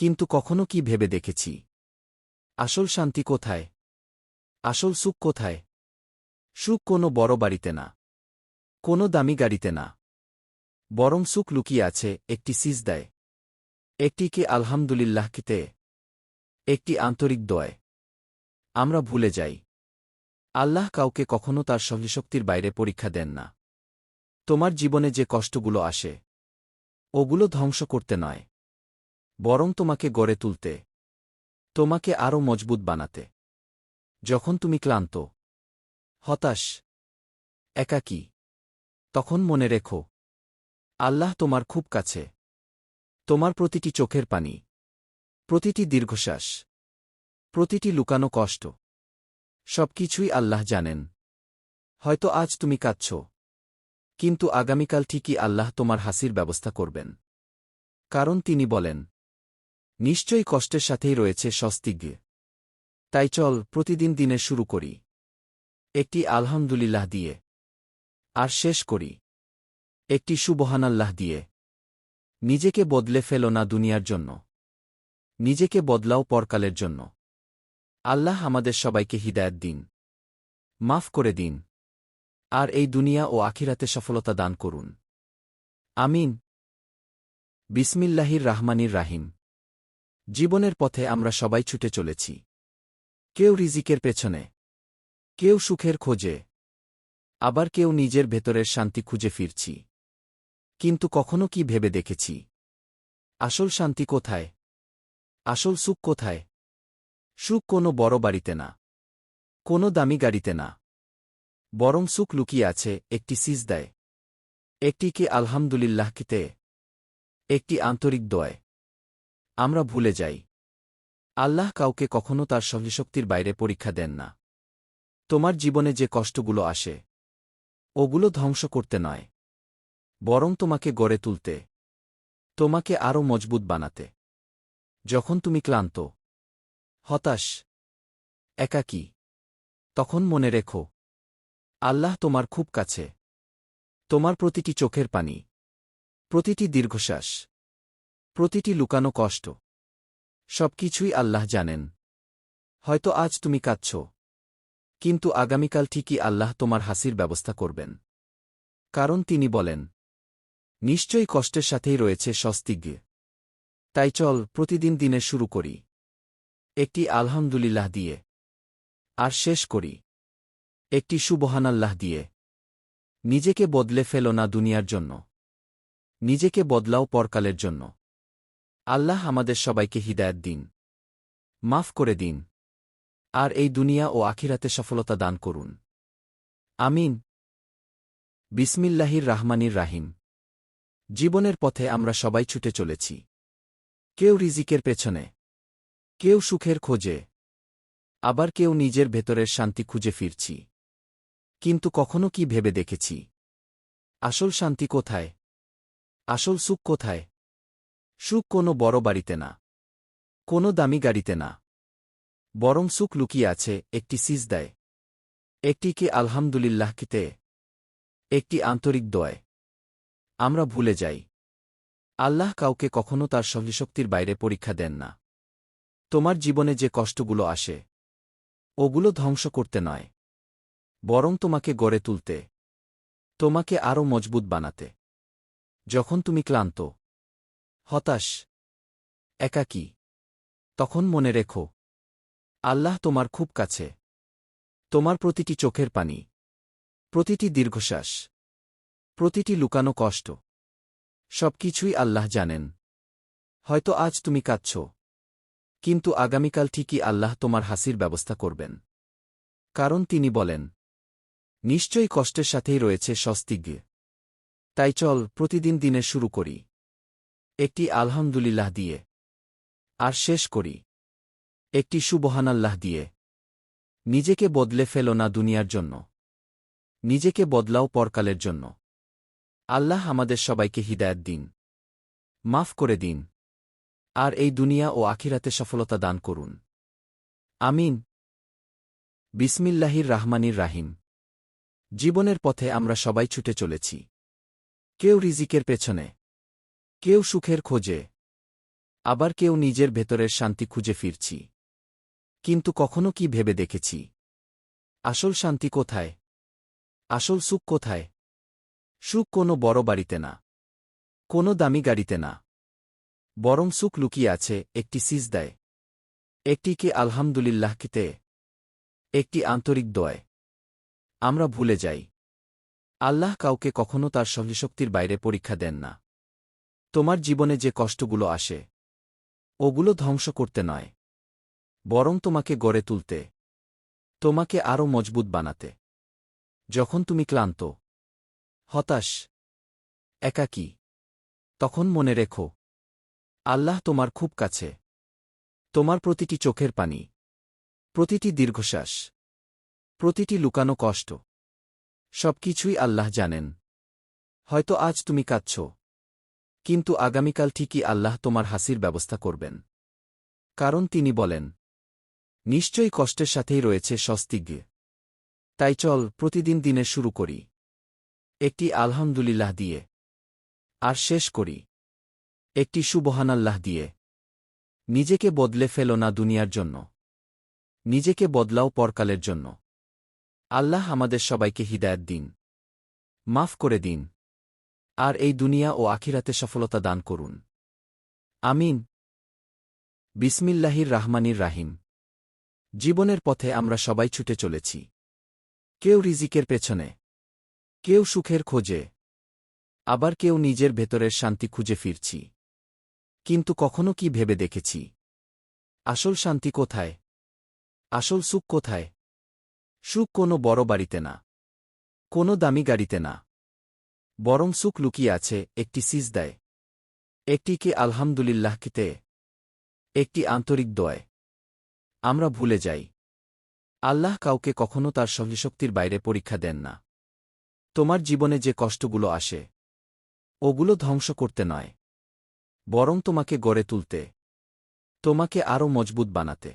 কিন্তু কখনো কি ভেবে দেখেছি আসল শান্তি কোথায়? আসল সুখ কোথায়? সুখ কোনো বড় বাড়িতে না, কোনো দামি গাড়িতে না, বরং সুখ লুকিয়ে আছে একটি সিজদায়, একটি কি আলহামদুলিল্লাহতে, একটি আন্তরিক দোয়ায়। আমরা ভুলে যাই আল্লাহ কাউকে কখনো তার সহশক্তির বাইরে পরীক্ষা দেন না। তোমার জীবনে যে কষ্টগুলো আসে ওগুলো ধ্বংস করতে নয়, বরং তোমাকে গড়ে তুলতে, তোমাকে আরও মজবুত বানাতে। যখন তুমি ক্লান্ত, হতাশ, একাকী, তখন মনে রেখো আল্লাহ তোমার খুব কাছে। তোমার প্রতিটি চোখের পানি, প্রতিটি দীর্ঘশ্বাস, প্রতিটি লুকানো কষ্ট, সবকিছুই আল্লাহ জানেন। হয়তো আজ তুমি কাঁদছ, কিন্তু আগামীকাল ঠিকই আল্লাহ তোমার হাসির ব্যবস্থা করবেন। কারণ তিনি বলেন, নিশ্চয়ই কষ্টের সাথেই রয়েছে স্বস্তি। তাই চল প্রতিদিন দিনের শুরু করি একটি আলহামদুলিল্লাহ দিয়ে, আর শেষ করি একটি সুবহানাল্লাহ দিয়ে। নিজেকে বদলে ফেলো না দুনিয়ার জন্য, নিজেকে বদলাও পরকালের জন্য। আল্লাহ আমাদের সবাইকে হিদায়াত দিন, মাফ করে দিন, আর এই দুনিয়া ও আখিরাতে সফলতা দান করুন। আমিন। বিসমিল্লাহির রাহমানির রাহিম। জীবনের পথে আমরা সবাই ছুটে চলেছি, কেউ রিজিকের পেছনে, কেউ সুখের খোঁজে, আবার কেউ নিজের ভেতরের শান্তি খুঁজে ফিরছি। কিন্তু কখনো কি ভেবে দেখেছি আসল শান্তি কোথায়? আসল সুখ কোথায়? সুখ কোনো বড় বাড়িতে না, কোনো দামি গাড়িতে না, বরং সুখ লুকিয়ে আছে একটি সিজদায়, একটি কি আলহামদুলিল্লাহতে, একটি আন্তরিক দোয়ায়। আমরা ভুলে যাই আল্লাহ কাউকে কখনো তার সহশক্তির বাইরে পরীক্ষা দেন না। তোমার জীবনে যে কষ্টগুলো আসে ওগুলো ধ্বংস করতে নয়, বরং তোমাকে গড়ে তুলতে, তোমাকে আরও মজবুত বানাতে। যখন তুমি ক্লান্ত, হতাশ, একাকী, তখন মনে রেখো আল্লাহ তোমার খুব কাছে। তোমার প্রতিটি চোখের পানি, প্রতিটি দীর্ঘশ্বাস, প্রতিটি লুকানো কষ্ট, সবকিছুই আল্লাহ জানেন। হয়তো আজ তুমি কাঁদছ, কিন্তু আগামীকাল ঠিকই আল্লাহ তোমার হাসির ব্যবস্থা করবেন। কারণ তিনি বলেন, নিশ্চয়ই কষ্টের সাথেই রয়েছে স্বস্তি। তাই চল প্রতিদিন দিনের শুরু করি একটি আলহামদুলিল্লাহ দিয়ে, আর শেষ করি একটি সুবহানাল্লাহ দিয়ে। নিজেকে বদলে ফেলো না দুনিয়ার জন্য, নিজেকে বদলাও পরকালের জন্য। আল্লাহ আমাদের সবাইকে হিদায়াত দিন, মাফ করে দিন, আর এই দুনিয়া ও আখিরাতে সফলতা দান করুন। আমিন। বিসমিল্লাহির রাহমানির রাহিম। জীবনের পথে আমরা সবাই ছুটে চলেছি, কেউ রিজিকের পেছনে, কেউ সুখের খোঁজে, আবার কেউ নিজের ভেতরের শান্তি খুঁজে ফিরছি। কিন্তু কখনো কি ভেবে দেখেছি আসল শান্তি কোথায়? আসল সুখ কোথায়? সুখ কোনো বড় বাড়িতে না, কোনো দামি গাড়িতে না, বরং সুখ লুকিয়ে আছে একটি সিজদায়, একটি কি আলহামদুলিল্লাহতে, একটি আন্তরিক দোয়ায়। আমরা ভুলে যাই আল্লাহ কাউকে কখনো তার সহশক্তির বাইরে পরীক্ষা দেন না। তোমার জীবনে যে কষ্টগুলো আসে ওগুলো ধ্বংস করতে নয়, বরং তোমাকে গড়ে তুলতে, তোমাকে আরও মজবুত বানাতে। যখন তুমি ক্লান্ত, হতাশ, একাকী, তখন মনে রেখো আল্লাহ তোমার খুব কাছে। তোমার প্রতিটি চোখের পানি, প্রতিটি দীর্ঘশ্বাস, প্রতিটি লুকানো কষ্ট, সবকিছুই আল্লাহ জানেন। হয়তো আজ তুমি কাঁদছ, কিন্তু আগামীকাল ঠিকই আল্লাহ তোমার হাসির ব্যবস্থা করবেন। কারণ তিনি বলেন, নিশ্চয়ই কষ্টের সাথেই রয়েছে স্বস্তি। তাই চল প্রতিদিন দিনের শুরু করি একটি আলহামদুলিল্লাহ দিয়ে, আর শেষ করি একটি সুবহানাল্লাহ দিয়ে। নিজেকে বদলে ফেলো না দুনিয়ার জন্য, নিজেকে বদলাও পরকালের জন্য। আল্লাহ আমাদের সবাইকে হিদায়াত দিন, মাফ করে দিন, আর এই দুনিয়া ও আখিরাতে সফলতা দান করুন। আমিন। বিসমিল্লাহির রাহমানির রাহিম। জীবনের পথে আমরা সবাই ছুটে চলেছি, কেউ রিজিকের পেছনে, কেউ সুখের খোঁজে, আবার কেউ নিজের ভেতরের শান্তি খুঁজে ফিরছি। কিন্তু কখনো কি ভেবে দেখেছি আসল শান্তি কোথায়? আসল সুখ কোথায়? সুখ কোনো বড় বাড়িতে না, কোনো দামি গাড়িতে না, বরং সুখ লুকিয়ে আছে একটি সিজদায়, একটিকে আলহামদুলিল্লাহতে, একটি আন্তরিক দোয়ায়। আমরা ভুলে যাই আল্লাহ কাউকে কখনো তার সহ্যশক্তির বাইরে পরীক্ষা দেন না। তোমার জীবনে যে কষ্টগুলো আসে ওগুলো ধ্বংস করতে নয়, বরং তোমাকে গড়ে তুলতে, তোমাকে আরও মজবুত বানাতে। যখন তুমি ক্লান্ত, হতাশ, একাকী, তখন মনে রেখো আল্লাহ তোমার খুব কাছে। তোমার প্রতিটি চোখের পানি, প্রতিটি দীর্ঘশ্বাস, প্রতিটি লুকানো কষ্ট, সবকিছুই আল্লাহ জানেন। হয়তো আজ তুমি কাঁদছ, কিন্তু আগামীকাল ঠিকই আল্লাহ তোমার হাসির ব্যবস্থা করবেন। কারণ তিনি বলেন, নিশ্চয়ই কষ্টের সাথেই রয়েছে স্বস্তি। তাই চল প্রতিদিন দিনের শুরু করি একটি আলহামদুলিল্লাহ দিয়ে, আর শেষ করি একটি সুবহানাল্লাহ দিয়ে। নিজেকে বদলে ফেলো না দুনিয়ার জন্য, নিজেকে বদলাও পরকালের জন্য। আল্লাহ আমাদের সবাইকে হিদায়াত দিন, মাফ করে দিন, আর এই দুনিয়া ও আখিরাতে সফলতা দান করুন। আমিন। বিসমিল্লাহির রাহমানির রাহিম। জীবনের পথে আমরা সবাই ছুটে চলেছি, কেউ রিজিকের পেছনে, কেউ সুখের খোঁজে, আবার কেউ নিজের ভেতরের শান্তি খুঁজে ফিরছি। কিন্তু কখনো কি ভেবে দেখেছি আসল শান্তি কোথায়? আসল সুখ কোথায়? সুখ কোনো বড় বাড়িতে না, কোনো দামি গাড়িতে না, বরং সুখ লুকিয়ে আছে একটি সিজদায়, একটিকে আলহামদুলিল্লাহতে, একটি আন্তরিক দোয়ায়। আমরা ভুলে যাই আল্লাহ কাউকে কখনো তার সহ্যশক্তির বাইরে পরীক্ষা দেন না। তোমার জীবনে যে কষ্টগুলো আসে ওগুলো ধ্বংস করতে নয়, বরং তোমাকে গড়ে তুলতে, তোমাকে আরও মজবুত বানাতে।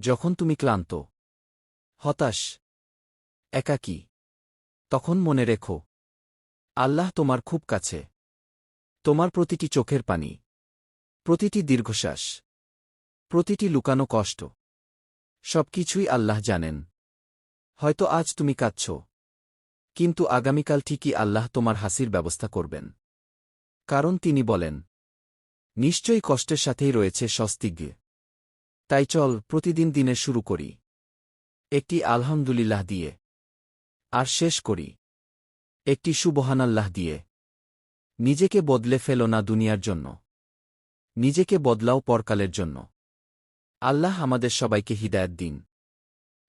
যখন তুমি ক্লান্ত, হতাশ, একাকী, তখন মনে রেখো আল্লাহ তোমার খুব কাছে। তোমার প্রতিটি চোখের পানি, প্রতিটি দীর্ঘশ্বাস, প্রতিটি লুকানো কষ্ট, সবকিছুই আল্লাহ জানেন। হয়তো আজ তুমি কাঁদছ, কিন্তু আগামীকাল ঠিকই আল্লাহ তোমার হাসির ব্যবস্থা করবেন। কারণ তিনি বলেন, নিশ্চয়ই কষ্টের সাথেই রয়েছে স্বস্তি। তাই চল প্রতিদিন দিনের শুরু করি একটি আলহামদুলিল্লাহ দিয়ে, আর শেষ করি একটি সুবহানাল্লাহ দিয়ে। নিজেকে বদলে ফেলো না দুনিয়ার জন্য, নিজেকে বদলাও পরকালের জন্য। আল্লাহ আমাদের সবাইকে হিদায়াত দিন,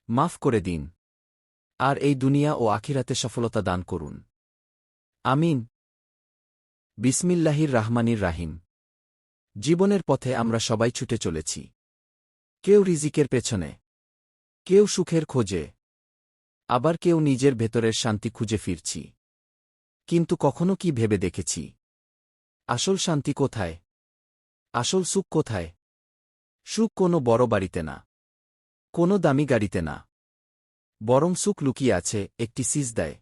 মাফ করে দিন, আর এই দুনিয়া ও আখিরাতে সফলতা দান করুন। আমিন। বিসমিল্লাহির রাহমানির রাহিম। জীবনের পথে আমরা সবাই ছুটে চলেছি, কেউ রিজিকের পেছনে, কেউ সুখের খোঁজে, আবার কেউ নিজের ভেতরের শান্তি খুঁজে ফিরছি। কিন্তু কখনো কি ভেবে দেখেছি আসল শান্তি কোথায়? আসল সুখ কোথায়? সুখ কোনো বড় বাড়িতে না, কোনো দামি গাড়িতে না, বরং সুখ লুকিয়ে আছে একটি সিজদায়,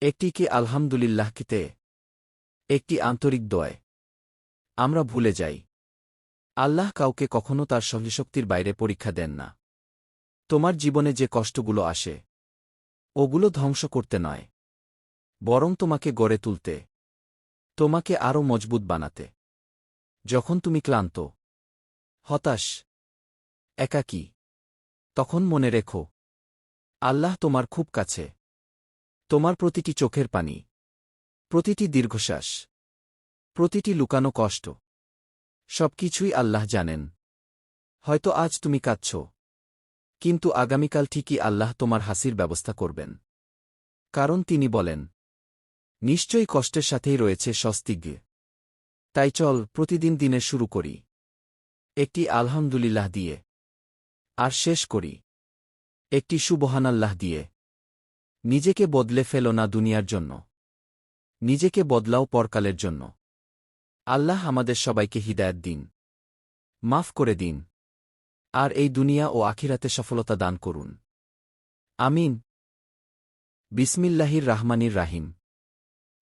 একটিকে আলহামদুলিল্লাহতে, একটি আন্তরিক দোয়ায়। আমরা ভুলে যাই আল্লাহ কাউকে কখনো তার সহ্যশক্তির বাইরে পরীক্ষা দেন না। তোমার জীবনে যে কষ্টগুলো আসে ওগুলো ধ্বংস করতে নয়, বরং তোমাকে গড়ে তুলতে, তোমাকে আরও মজবুত বানাতে। যখন তুমি ক্লান্ত, হতাশ, একাকী, তখন মনে রেখো আল্লাহ তোমার খুব কাছে। তোমার প্রতিটি চোখের পানি, প্রতিটি দীর্ঘশ্বাস, প্রতিটি লুকানো কষ্ট, সবকিছুই আল্লাহ জানেন। হয়তো আজ তুমি কাঁদছ, কিন্তু আগামীকাল ঠিকই আল্লাহ তোমার হাসির ব্যবস্থা করবেন। কারণ তিনি বলেন, নিশ্চয়ই কষ্টের সাথেই রয়েছে স্বস্তি। তাই চল প্রতিদিন দিনের শুরু করি একটি আলহামদুলিল্লাহ দিয়ে, আর শেষ করি একটি সুবহানাল্লাহ দিয়ে। নিজেকে বদলে ফেলো না দুনিয়ার জন্য, নিজেকে বদলাও পরকালের জন্য। আল্লাহ আমাদের সবাইকে হিদায়াত দিন, মাফ করে দিন, আর এই দুনিয়া ও আখিরাতে সফলতা দান করুন। আমিন। বিসমিল্লাহির রাহমানির রাহিম।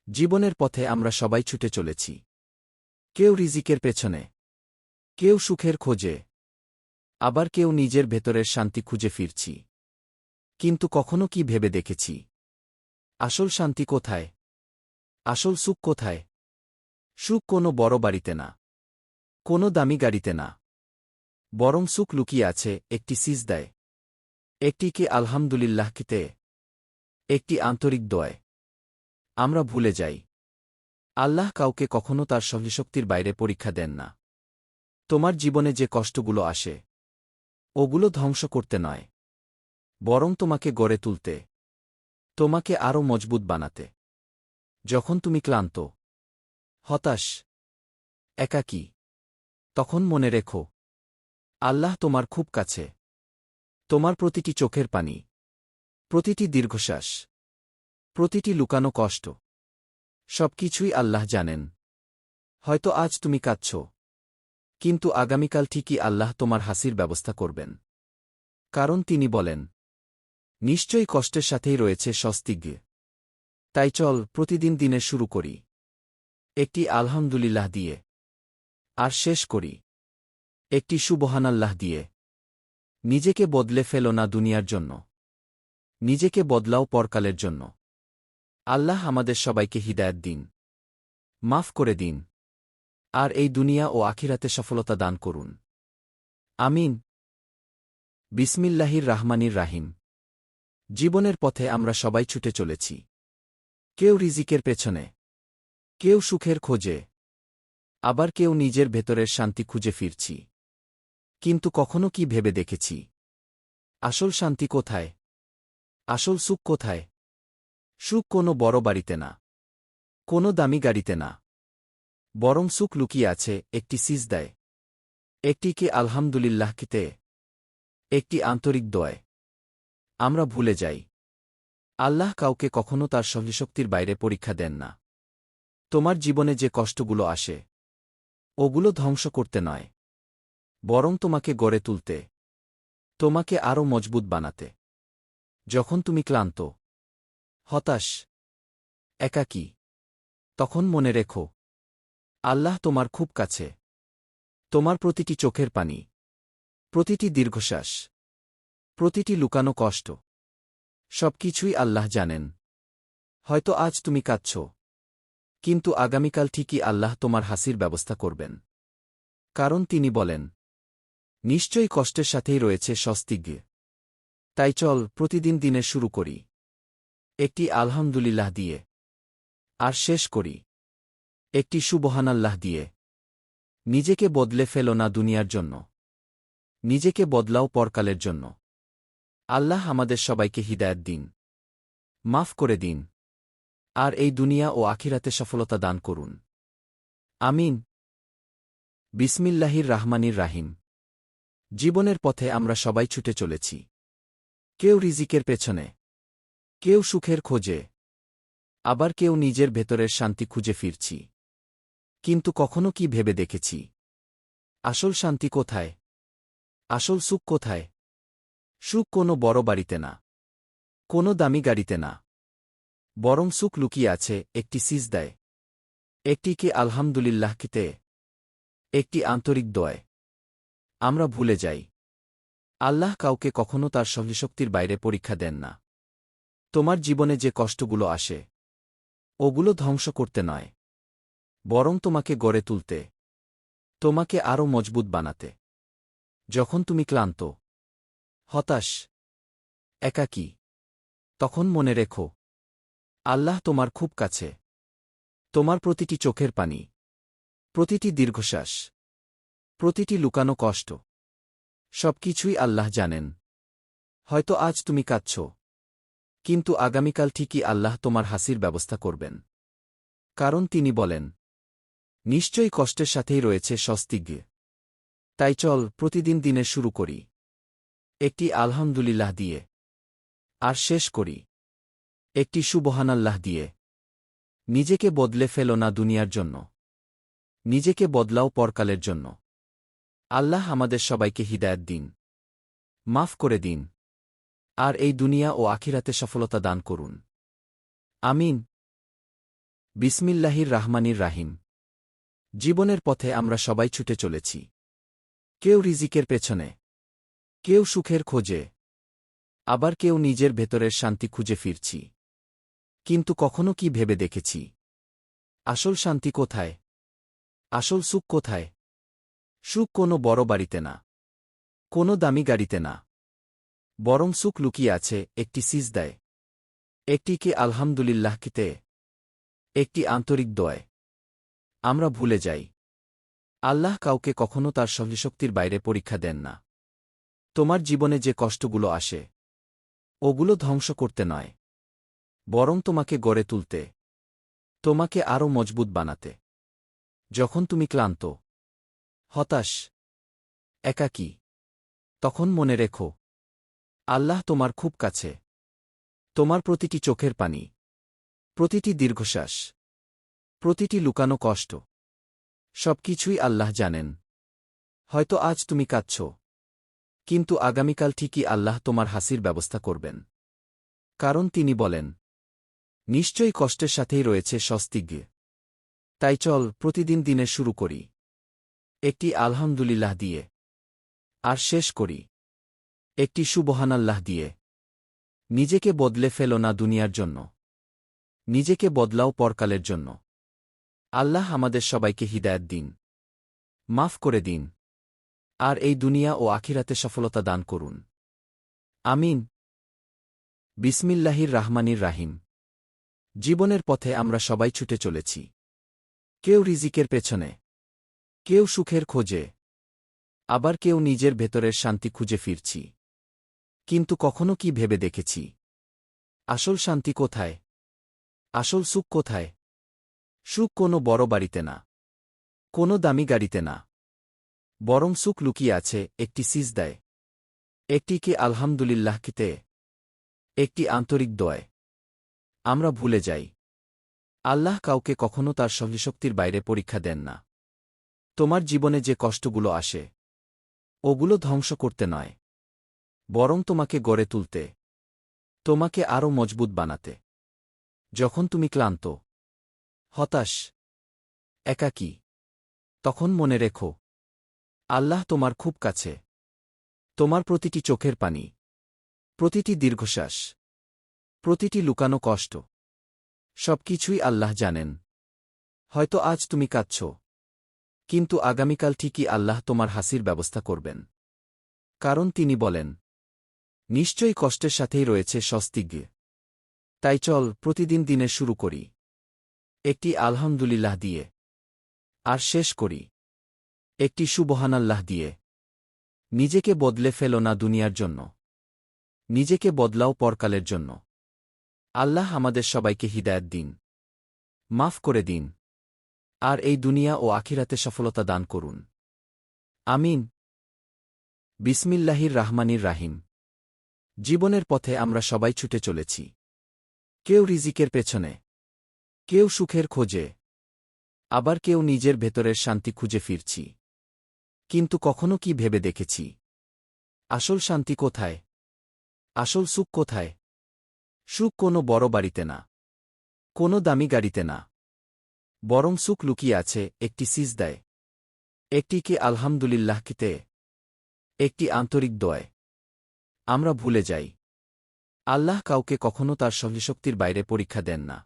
জীবনের পথে আমরা সবাই ছুটে চলেছি, কেউ রিজিকের পেছনে, কেউ সুখের খোঁজে, আবার কেউ নিজের ভেতরের শান্তি খুঁজে ফিরছি। কিন্তু কখনো কি ভেবে দেখেছি, আসল শান্তি কোথায়? আসল সুখ কোথায়? সুখ কোনো বড় বাড়িতে না, কোনো দামি গাড়িতে না, বরং সুখ লুকিয়ে আছে একটি সিজদায়, একটিকে আলহামদুলিল্লাহতে, একটি আন্তরিক দোয়ায়। আমরা ভুলে যাই, আল্লাহ কাউকে কখনো তার সহশক্তির বাইরে পরীক্ষা দেন না। তোমার জীবনে যে কষ্টগুলো আসে, ওগুলো ধ্বংস করতে নয়, বরং তোমাকে গড়ে তুলতে, তোমাকে আরও মজবুত বানাতে। যখন তুমি ক্লান্ত, হতাশ, একাকী, তখন মনে রেখো, আল্লাহ তোমার খুব কাছে। তোমার প্রতিটি চোখের পানি, প্রতিটি দীর্ঘশ্বাস, প্রতিটি লুকানো কষ্ট, সবকিছুই আল্লাহ জানেন। হয়তো আজ তুমি কাঁদছ, কিন্তু আগামীকাল ঠিকই আল্লাহ তোমার হাসির ব্যবস্থা করবেন। কারণ তিনি বলেন, নিশ্চয়ই কষ্টের সাথেই রয়েছে স্বস্তি। তাই চল প্রতিদিন দিনের শুরু করি একটি আলহামদুলিল্লাহ দিয়ে, আর শেষ করি একটি সুবহানাল্লাহ দিয়ে। নিজেকে বদলে ফেলো না দুনিয়ার জন্য, নিজেকে বদলাও পরকালের জন্য। আল্লাহ আমাদের সবাইকে হিদায়াত দিন, মাফ করে দিন, আর এই দুনিয়া ও আখিরাতে সফলতা দান করুন। আমিন। বিসমিল্লাহির রাহমানির রাহিম। জীবনের পথে আমরা সবাই ছুটে চলেছি, কেউ রিজিকের পেছনে, কেউ সুখের খোঁজে, আবার কেউ নিজের ভেতরের শান্তি খুঁজে ফিরছি। কিন্তু কখনো কি ভেবে দেখেছি, আসল শান্তি কোথায়? আসল সুখ কোথায়? সুখ কোনো বড় বাড়িতে না, কোনো দামি গাড়িতে না, বরং সুখ লুকিয়ে আছে একটি সিজদায়, একটিকে আলহামদুলিল্লাহতে, একটি আন্তরিক দোয়ায়। আমরা ভুলে যাই, আল্লাহ কাউকে কখনো তার সহশক্তির বাইরে পরীক্ষা দেন না। তোমার জীবনে যে কষ্টগুলো আসে, ওগুলো ধ্বংস করতে নয়, বরং তোমাকে গড়ে তুলতে, তোমাকে আরও মজবুত বানাতে। যখন তুমি ক্লান্ত, হতাশ, একাকী, তখন মনে রেখো, আল্লাহ তোমার খুব কাছে। তোমার প্রতিটি চোখের পানি, প্রতিটি দীর্ঘশ্বাস, প্রতিটি লুকানো কষ্ট, সবকিছুই আল্লাহ জানেন। হয়তো আজ তুমি কাঁদছ, কিন্তু আগামীকাল ঠিকই আল্লাহ তোমার হাসির ব্যবস্থা করবেন। কারণ তিনি বলেন, নিশ্চয়ই কষ্টের সাথেই রয়েছে স্বস্তি। তাই চল প্রতিদিন দিনের শুরু করি একটি আলহামদুলিল্লাহ দিয়ে, আর শেষ করি একটি সুবহানাল্লাহ দিয়ে। নিজেকে বদলে ফেলো না দুনিয়ার জন্য, নিজেকে বদলাও পরকালের জন্য। আল্লাহ আমাদের সবাইকে হিদায়াত দিন, মাফ করে দিন, আর এই দুনিয়া ও আখিরাতে সফলতা দান করুন। আমিন। বিসমিল্লাহির রাহমানির রাহিম। জীবনের পথে আমরা সবাই ছুটে চলেছি, কেউ রিজিকের পেছনে, কেউ সুখের খোঁজে, আবার কেউ নিজের ভেতরের শান্তি খুঁজে ফিরছি। কিন্তু কখনো কি ভেবে দেখেছি, আসল শান্তি কোথায়? আসল সুখ কোথায়? সুখ কোনো বড় বাড়িতে না, কোনো দামি গাড়িতে না, বরং সুখ লুকিয়ে আছে একটি সিজদায়, একটিকে আলহামদুলিল্লাহতে, একটি আন্তরিক দোয়ায়। আমরা ভুলে যাই, আল্লাহ কাউকে কখনো তার সহশক্তির বাইরে পরীক্ষা দেন না। তোমার জীবনে যে কষ্টগুলো আসে, ওগুলো ধ্বংস করতে নয়, বরং তোমাকে গড়ে তুলতে, তোমাকে আরও মজবুত বানাতে। যখন তুমি ক্লান্ত, হতাশ, একাকী, তখন মনে রেখো, আল্লাহ তোমার খুব কাছে। তোমার প্রতিটি চোখের পানি, প্রতিটি দীর্ঘশ্বাস, প্রতিটি লুকানো কষ্ট, সবকিছুই আল্লাহ জানেন। হয়তো আজ তুমি কাঁদছ, কিন্তু আগামীকাল ঠিকই আল্লাহ তোমার হাসির ব্যবস্থা করবেন। কারণ তিনি বলেন, নিশ্চয়ই কষ্টের সাথেই রয়েছে স্বস্তি। তাই চল প্রতিদিন দিনের শুরু করি একটি আলহামদুলিল্লাহ দিয়ে, আর শেষ করি একটি সুবহানাল্লাহ দিয়ে। নিজেকে বদলে ফেলো না দুনিয়ার জন্য, নিজেকে বদলাও পরকালের জন্য। আল্লাহ আমাদের সবাইকে হিদায়াত দিন, মাফ করে দিন, আর এই দুনিয়া ও আখিরাতে সফলতা দান করুন। আমিন। বিসমিল্লাহির রাহমানির রাহিম। জীবনের পথে আমরা সবাই ছুটে চলেছি, কেউ রিজিকের পেছনে, কেউ সুখের খোঁজে, আবার কেউ নিজের ভেতরের শান্তি খুঁজে ফিরছি। কিন্তু কখনো কি ভেবে দেখেছি, আসল শান্তি কোথায়? আসল সুখ কোথায়? সুখ কোনো বড় বাড়িতে না, কোনো দামি গাড়িতে না, বরং সুখ লুকিয়ে আছে একটি সিজদায়, একটি কে আলহামদুলিল্লাহকে, একটি আন্তরিক দোয়ায়। আমরা ভুলে যাই, আল্লাহ কাউকে কখনো তার শক্তির বাইরে পরীক্ষা দেন না। তোমার জীবনে যে কষ্টগুলো আসে, ওগুলো ধ্বংস করতে নয়, বরং তোমাকে গড়ে তুলতে, তোমাকে আরও মজবুত বানাতে। যখন তুমি ক্লান্ত, হতাশ, একাকী, তখন মনে রেখো, আল্লাহ তোমার খুব কাছে। তোমার প্রতিটি চোখের পানি, প্রতিটি দীর্ঘশ্বাস, প্রতিটি লুকানো কষ্ট, সবকিছুই আল্লাহ জানেন। হয়তো আজ তুমি কাঁদছ, কিন্তু আগামীকাল ঠিকই আল্লাহ তোমার হাসির ব্যবস্থা করবেন। কারণ তিনি বলেন, নিশ্চয়ই কষ্টের সাথেই রয়েছে স্বস্তি। তাই চল প্রতিদিন দিনের শুরু করি একটি আলহামদুলিল্লাহ দিয়ে, আর শেষ করি একটি সুবহানাল্লাহ দিয়ে। নিজেকে বদলে ফেলো না দুনিয়ার জন্য, নিজেকে বদলাও পরকালের জন্য। আল্লাহ আমাদের সবাইকে হিদায়াত দিন, মাফ করে দিন, আর এই দুনিয়া ও আখিরাতে সফলতা দান করুন। আমিন। বিসমিল্লাহির রাহমানির রাহিম। জীবনের পথে আমরা সবাই ছুটে চলেছি, কেউ রিজিকের পেছনে, কেউ সুখের খোঁজে, আবার কেউ নিজের ভেতরের শান্তি খুঁজে ফিরছি। কিন্তু কখনো কি ভেবে দেখেছি, আসল শান্তি কোথায়? আসল সুখ কোথায়? সুখ কোনো বড় বাড়িতে না, কোনো দামি গাড়িতে না, বরং সুখ লুকিয়ে আছে একটি সিজদায়, একটি কে আলহামদুলিল্লাহকে, একটি আন্তরিক দোয়ায়। আমরা ভুলে যাই, আল্লাহ কাউকে কখনো তার শক্তির বাইরে পরীক্ষা দেন না। তোমার জীবনে যে কষ্টগুলো আসে, ওগুলো ধ্বংস করতে নয়, বরং তোমাকে গড়ে তুলতে, তোমাকে আরও মজবুত বানাতে। যখন তুমি ক্লান্ত, হতাশ, একাকী, তখন মনে রেখো, আল্লাহ তোমার খুব কাছে। তোমার প্রতিটি চোখের পানি, প্রতিটি দীর্ঘশ্বাস, প্রতিটি লুকানো কষ্ট, সবকিছুই আল্লাহ জানেন। হয়তো আজ তুমি কাঁদছ, কিন্তু আগামীকাল ঠিকই আল্লাহ তোমার হাসির ব্যবস্থা করবেন। কারণ তিনি বলেন, নিশ্চয়ই কষ্টের সাথেই রয়েছে স্বস্তি। তাই চল প্রতিদিন দিনের শুরু করি একটি আলহামদুলিল্লাহ দিয়ে, আর শেষ করি একটি সুবহানাল্লাহ দিয়ে। নিজেকে বদলে ফেলো না দুনিয়ার জন্য, নিজেকে বদলাও পরকালের জন্য। আল্লাহ আমাদের সবাইকে হিদায়াত দিন, মাফ করে দিন, আর এই দুনিয়া ও আখিরাতে সফলতা দান করুন। আমিন। বিসমিল্লাহির রাহমানির রাহিম। জীবনের পথে আমরা সবাই ছুটে চলেছি, কেউ রিজিকের পেছনে, কেউ সুখের খোঁজে, আবার কেউ নিজের ভেতরের শান্তি খুঁজে ফিরছি। কিন্তু কখনো কি ভেবে দেখেছি, আসল শান্তি কোথায়? আসল সুখ কোথায়? সুখ কোনো বড় বাড়িতে না, কোনো দামি গাড়িতে না, বরং সুখ লুকিয়ে আছে একটি সিজদায়, একটি কে আলহামদুলিল্লাহকে, একটি আন্তরিক দোয়ায়। আমরা ভুলে যাই, আল্লাহ কাউকে কখনো তার শক্তির বাইরে পরীক্ষা দেন না।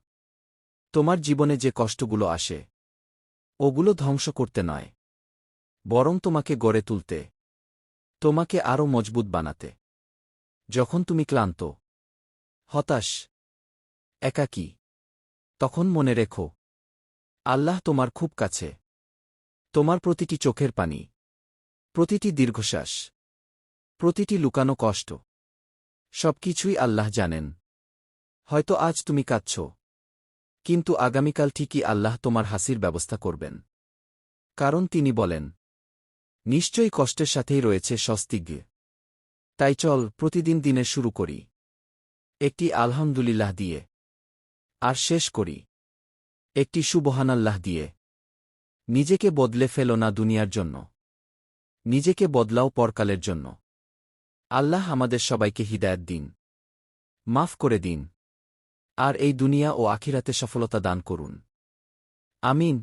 তোমার জীবনে যে কষ্টগুলো আসে, ওগুলো ধ্বংস করতে নয়, বরং তোমাকে গড়ে তুলতে, তোমাকে আরও মজবুত বানাতে। যখন তুমি ক্লান্ত, হতাশ, একাকী, তখন মনে রেখো, আল্লাহ তোমার খুব কাছে। তোমার প্রতিটি চোখের পানি, প্রতিটি দীর্ঘশ্বাস, প্রতিটি লুকানো কষ্ট, সবকিছুই আল্লাহ জানেন। হয়তো আজ তুমি কাঁদছ, কিন্তু আগামীকাল ঠিকই আল্লাহ তোমার হাসির ব্যবস্থা করবেন। কারণ তিনি বলেন, নিশ্চয়ই কষ্টের সাথেই রয়েছে স্বস্তি। তাই চল প্রতিদিন দিনের শুরু করি একটি আলহামদুলিল্লাহ দিয়ে, আর শেষ করি একটি সুবহানাল্লাহ দিয়ে। নিজেকে বদলে ফেলো না দুনিয়ার জন্য, নিজেকে বদলাও পরকালের জন্য। আল্লাহ আমাদের সবাইকে হিদায়াত দিন, মাফ করে দিন, আর এই দুনিয়া ও আখিরাতে সফলতা দান করুন। আমিন।